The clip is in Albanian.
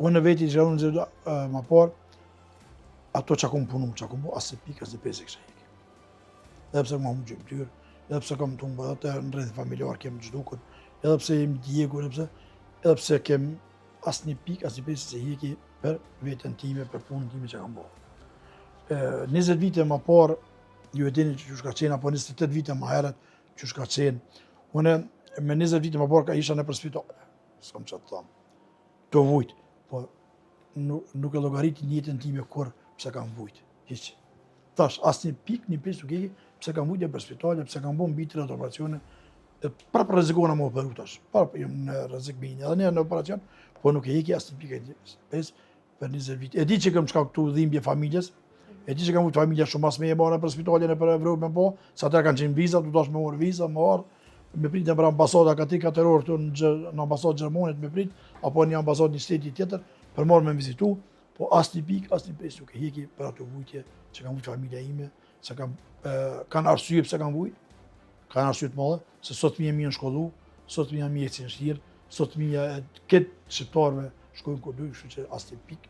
Unë në veti që unë më parë, ato që kom punu, që kom po, asë pikë, asë pesë e kështë heki. Edhe pse më gjymë tyrë, edhe pse kom të unë bëdhët, në rrëthi familjar kem gjdukën, edhe pse jem djegu, edhe pse kem asë një pikë, asë një pesë se heki për vetën time, për punën time që kam bo. 20 vite më parë, ju e dini që ka qenë, apo 28 vite më herët që ka qenë, unë me 20 vite më parë ka isha në për spitale, s'kam që të thamë, të vujtë, po nuk e llogariti njëtën time kur pse kam vujtë, hiq. Thash, asë një pikë, një pesë nuk heki, pse kam vujtë për spitale, pse kam bo mbi 30 operacione, prapë rrezikona më operu tash, prapë jam në rrezik me një, edhe në operacion, po nuk e heki asë një pikë e pesë për 20 vite. E di që kam çka këtu dhimbje familjes, e di që kam vujtë familja shumë mas me e marrë për spitalin e për Evropë me po, sa ata kanë qenë viza, du tash me orë viza, me ardhë, me prit në për ambasada ka 3-4 orë këtu në ambasadë Gjermonit me prit, apo një ambasadë një shteti tjetër, për marrë me vizitu, po asë një pikë, asë një pesë nuk e heki për ato vujtje që kam vujtë familja ime, se kanë arsye pse kam vujtë, kanë arsye të madhe, se sot fëmijët mi në shkollu, sot fëmijët mi e në shtirë, sot fëmijët këtë shqiptarëve shkojnë ku duj, kështu që asë një pikë.